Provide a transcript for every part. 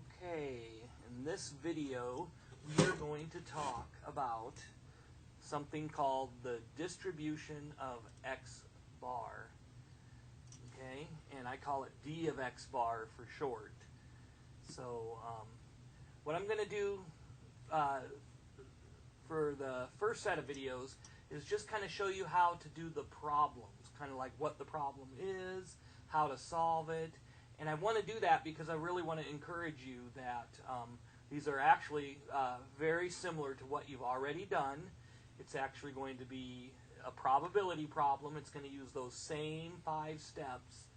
Okay, in this video we are going to talk about something called the distribution of x bar. Okay, and I call it d of x bar for short. So what I'm going to do for the first set of videos is just kind of show you how to do the problems, kind of like what the problem is, how to solve it. And I want to do that because I really want to encourage you that these are actually very similar to what you've already done. It's actually going to be a probability problem. It's going to use those same 5 steps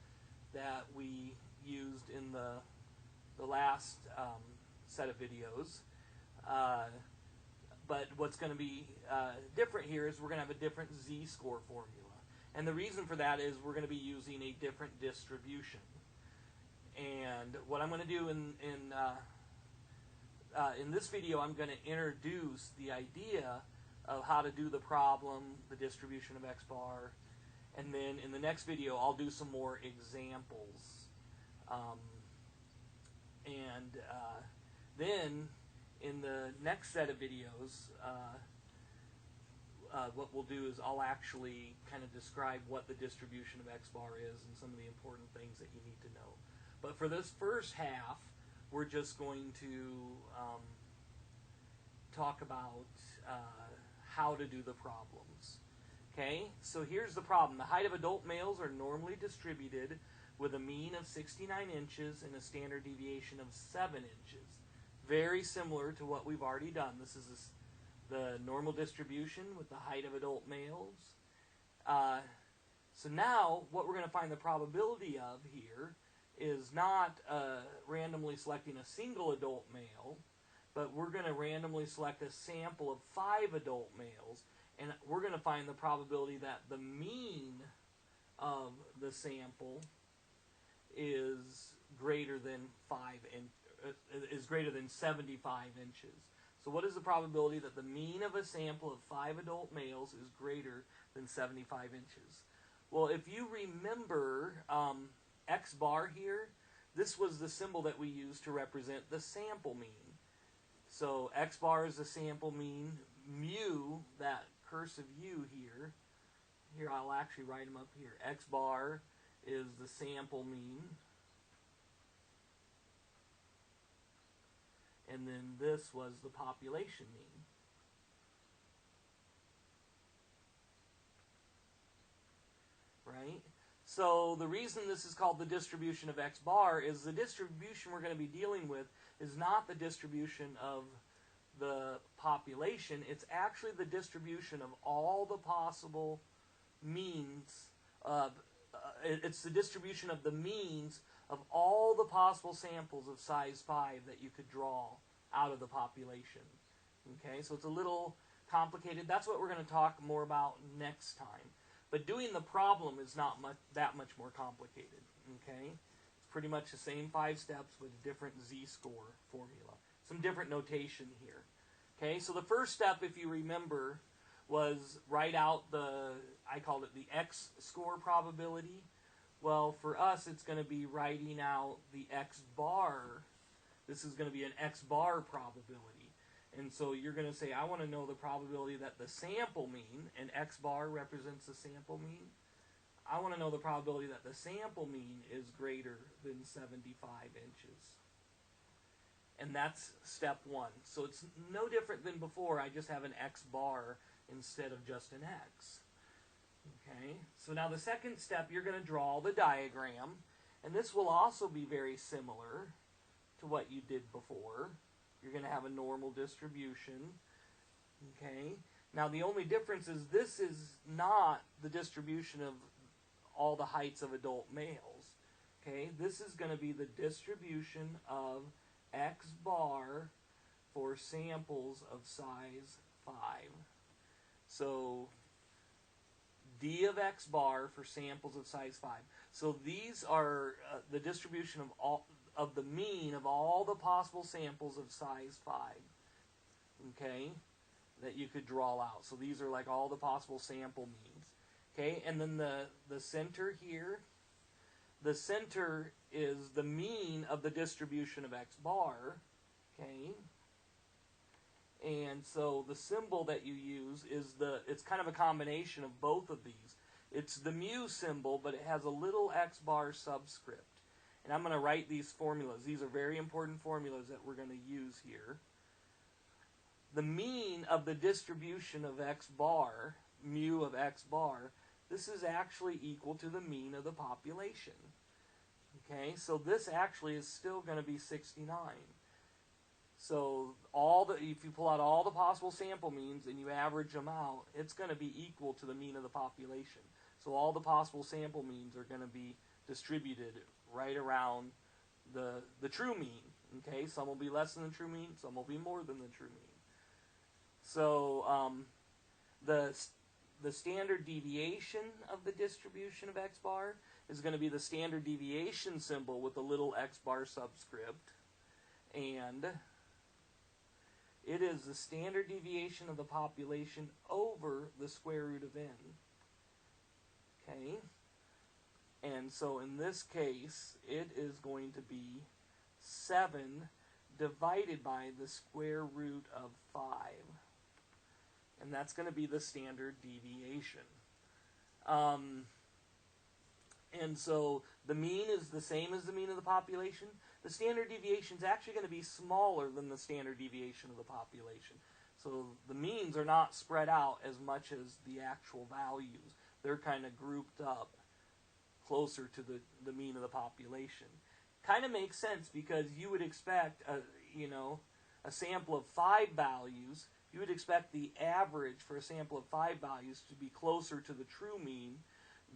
that we used in the last set of videos. But what's going to be different here is we're going to have a different z-score formula. And the reason for that is we're going to be using a different distribution. And what I'm going to do in this video, I'm going to introduce the idea of how to do the problem, the distribution of x bar, and then in the next video I'll do some more examples. Then in the next set of videos, what we'll do is I'll actually kind of describe what the distribution of x bar is and some of the important things that you need to know. But for this first half, we're just going to talk about how to do the problems. Okay, so here's the problem. The height of adult males are normally distributed with a mean of 69 inches and a standard deviation of 7 inches. Very similar to what we've already done. This is the normal distribution with the height of adult males. So now what we're going to find the probability of here is not randomly selecting a single adult male, but we're going to randomly select a sample of 5 adult males, and we're going to find the probability that the mean of the sample is greater than 75 inches. So what is the probability that the mean of a sample of 5 adult males is greater than 75 inches? Well, if you remember x bar here, this was the symbol that we used to represent the sample mean. So x bar is the sample mean, mu, that cursive u here I'll actually write them up here. X bar is the sample mean, and then this was the population mean. Right? So the reason this is called the distribution of x bar is the distribution we're going to be dealing with is not the distribution of the population. It's actually the distribution of all the possible means of, it's the distribution of the means of all the possible samples of size 5 that you could draw out of the population. Okay, so it's a little complicated. That's what we're going to talk more about next time. But doing the problem is not that much more complicated. Okay, it's pretty much the same 5 steps with a different z-score formula. Some different notation here. Okay, so the first step, if you remember, was write out I called it the x-score probability. Well, for us, it's going to be writing out the x bar. This is going to be an x bar probability. And so you're going to say, I want to know the probability that the sample mean, and x bar represents the sample mean. I want to know the probability that the sample mean is greater than 75 inches. And that's step 1. So it's no different than before. I just have an x bar instead of just an x. Okay, so now the second step, you're going to draw the diagram. And this will also be very similar to what you did before. You're going to have a normal distribution. Okay, now the only difference is this is not the distribution of all the heights of adult males. Okay, this is going to be the distribution of x bar for samples of size 5. So d of x bar for samples of size 5. So these are the distribution of the mean of all the possible samples of size 5. Okay, that you could draw out. So these are like all the possible sample means. Okay, and then the center here, the center is the mean of the distribution of x bar, okay? And so the symbol that you use is it's kind of a combination of both of these. It's the mu symbol, but it has a little x bar subscript. And I'm going to write these formulas. These are very important formulas that we're going to use here. The mean of the distribution of x bar, mu of x bar, this is actually equal to the mean of the population. Okay, so this actually is still going to be 69. So if you pull out all the possible sample means and you average them out, it's going to be equal to the mean of the population. So all the possible sample means are going to be distributed right around the true mean. Okay, some will be less than the true mean, some will be more than the true mean. So the standard deviation of the distribution of x bar is going to be the standard deviation symbol with a little x bar subscript, and it is the standard deviation of the population over the square root of n. Okay? And so in this case, it is going to be 7 divided by the square root of 5. And that's going to be the standard deviation. And so the mean is the same as the mean of the population. The standard deviation is actually going to be smaller than the standard deviation of the population. So the means are not spread out as much as the actual values. They're kind of grouped up closer to the mean of the population. Kind of makes sense because you would expect a sample of 5 values. You would expect the average for a sample of 5 values to be closer to the true mean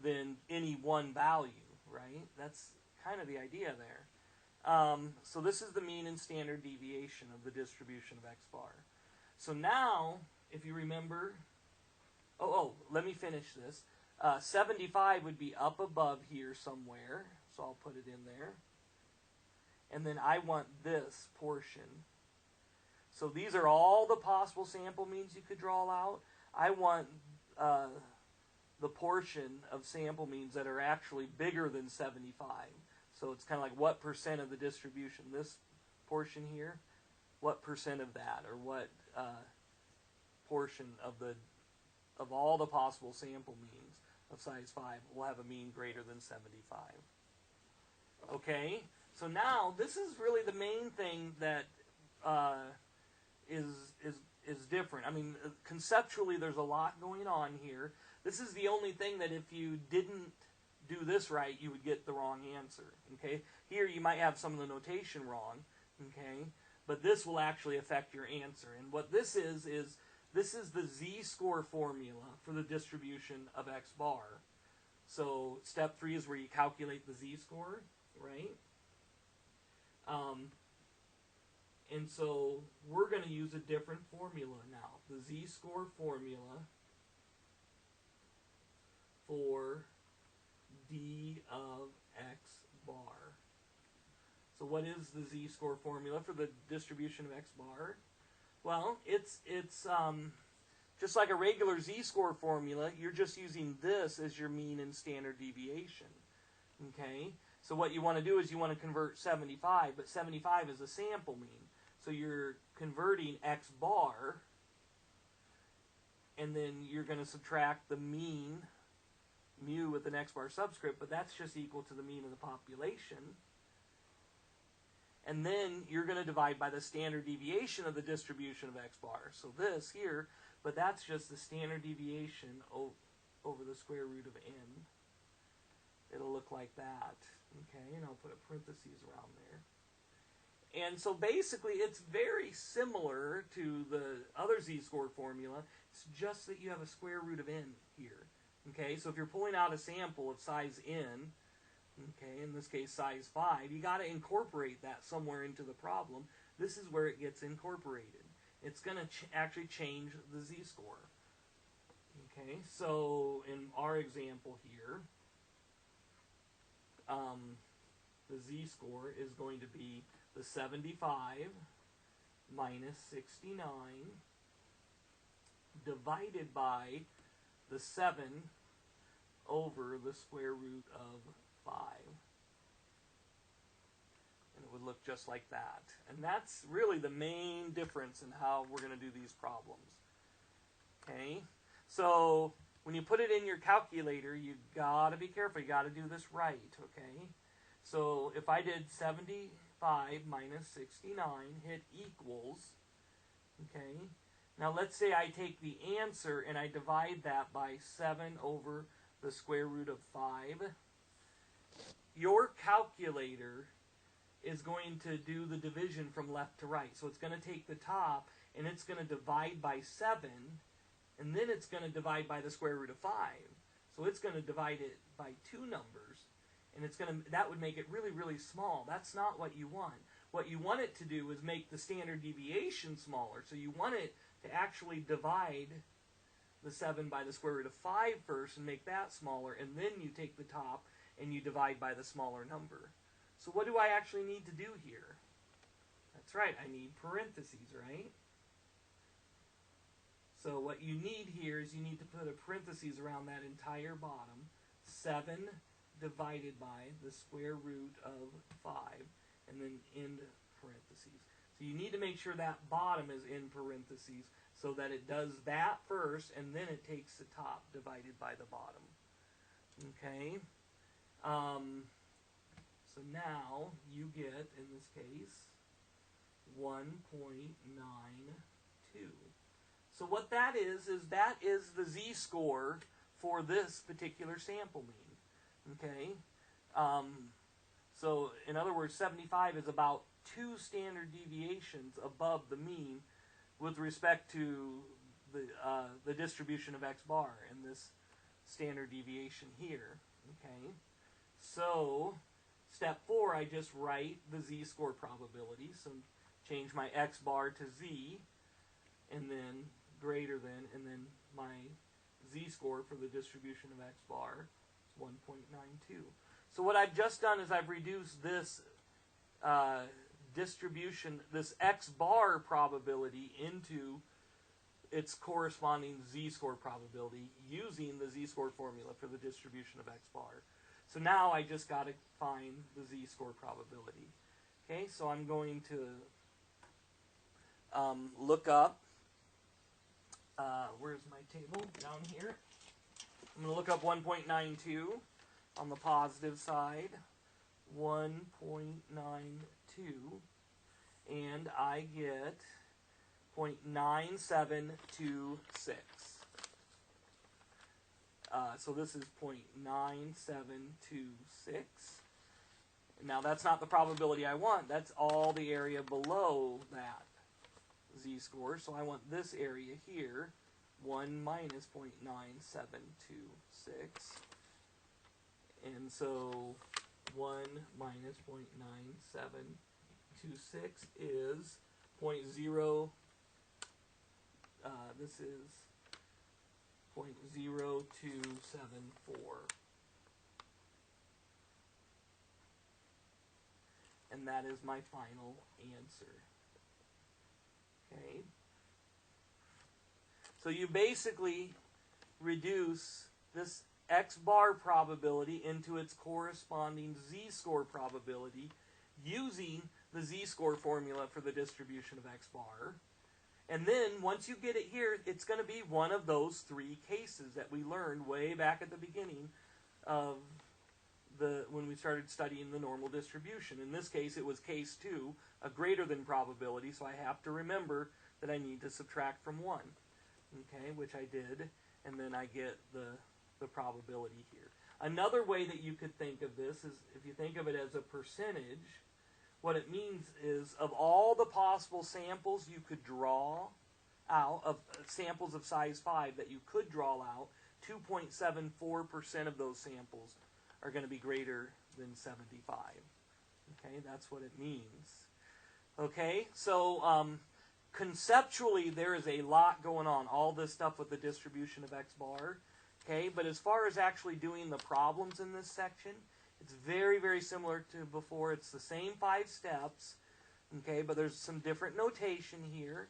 than any one value, right? That's kind of the idea there. So this is the mean and standard deviation of the distribution of x bar. So now, if you remember, let me finish this. 75 would be up above here somewhere, so I'll put it in there. And then I want this portion. So these are all the possible sample means you could draw out. I want the portion of sample means that are actually bigger than 75. So it's kind of like what percent of the distribution, this portion here, what percent of that, or what portion of all the possible sample means of size 5 will have a mean greater than 75. Okay, so now this is really the main thing that is different. I mean, conceptually there's a lot going on here. This is the only thing that if you didn't do this right, you would get the wrong answer. Okay, here you might have some of the notation wrong. Okay, but this will actually affect your answer. And what this is this is the z-score formula for the distribution of x bar. So step 3 is where you calculate the z-score, right? And so we're going to use a different formula now. The z-score formula for d of x bar. So what is the z-score formula for the distribution of x bar? Well, it's just like a regular z-score formula. You're just using this as your mean and standard deviation. Okay? So what you want to do is you want to convert 75, but 75 is a sample mean. So you're converting x bar, and then you're going to subtract the mean, mu with an x bar subscript, but that's just equal to the mean of the population. And then you're going to divide by the standard deviation of the distribution of x bar. So this here, but that's just the standard deviation over the square root of n. It'll look like that. Okay, and I'll put a parentheses around there. And so basically it's very similar to the other z-score formula. It's just that you have a square root of n here. Okay, so if you're pulling out a sample of size n, okay, in this case size 5, you got to incorporate that somewhere into the problem. This is where it gets incorporated. It's going to actually change the z-score. Okay, so in our example here, the z-score is going to be the 75 minus 69 divided by the 7 over the square root of 5. just like that. And that's really the main difference in how we're going to do these problems. Okay? So when you put it in your calculator, you got to be careful. You got to do this right, okay? So if I did 75 minus 69, hit equals, okay? Now let's say I take the answer and I divide that by 7 over the square root of 5. Your calculator is going to do the division from left to right. So it's going to take the top and it's going to divide by 7, and then it's going to divide by the square root of 5. So it's going to divide it by 2 numbers, and that would make it really, really small. That's not what you want. What you want it to do is make the standard deviation smaller. So you want it to actually divide the 7 by the square root of 5 first and make that smaller, and then you take the top and you divide by the smaller number. So what do I actually need to do here? That's right, I need parentheses, right? So what you need here is you need to put a parentheses around that entire bottom. 7 divided by the square root of 5, and then end parentheses. So you need to make sure that bottom is in parentheses so that it does that first, and then it takes the top divided by the bottom. Okay? So now you get, in this case, 1.92. So what that is the z-score for this particular sample mean. Okay? So in other words, 75 is about 2 standard deviations above the mean with respect to the distribution of x bar in this standard deviation here. Okay? So step 4, I just write the z-score probability. So change my x bar to z, and then greater than, and then my z-score for the distribution of x bar is 1.92. So what I've just done is I've reduced this distribution, this x bar probability, into its corresponding z-score probability using the z-score formula for the distribution of x bar. So now I just got to find the z-score probability. Okay, so I'm going to look up, where's my table? Down here. I'm going to look up 1.92 on the positive side. 1.92, and I get 0.9726. So this is 0.9726. Now that's not the probability I want. That's all the area below that z-score. So I want this area here, 1 minus 0.9726. And so 1 minus 0.9726 is 0.0, this is 0.0274. And that is my final answer. Okay? So you basically reduce this x bar probability into its corresponding z-score probability using the z-score formula for the distribution of x bar. And then once you get it here, it's going to be one of those 3 cases that we learned way back at the beginning of when we started studying the normal distribution. In this case, it was case 2, a greater than probability, so I have to remember that I need to subtract from 1. Okay, which I did, and then I get the probability here. Another way that you could think of this is if you think of it as a percentage, what it means is of all the possible samples you could draw out, of samples of size 5 that you could draw out, 2.74% of those samples are going to be greater than 75. Okay, that's what it means. Okay, so conceptually there is a lot going on, all this stuff with the distribution of x bar. Okay, but as far as actually doing the problems in this section, it's very, very similar to before. It's the same 5 steps, okay, but there's some different notation here.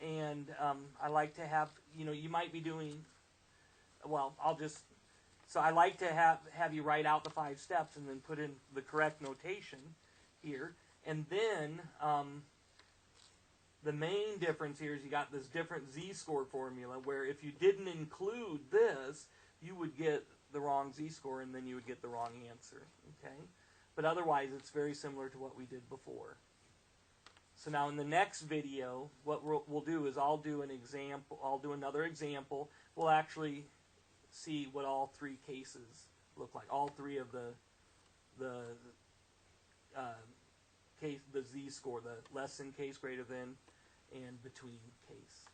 And I like to have, you might be doing, well, so I like to have you write out the 5 steps and then put in the correct notation here. And then the main difference here is you got this different z-score formula where if you didn't include this, you would get the wrong z-score and then you would get the wrong answer. Okay? But otherwise, it's very similar to what we did before. So now in the next video, what we'll do is I'll do another example. We'll actually see what all three cases look like. All three of the z-score, the less than case, greater than, and between case.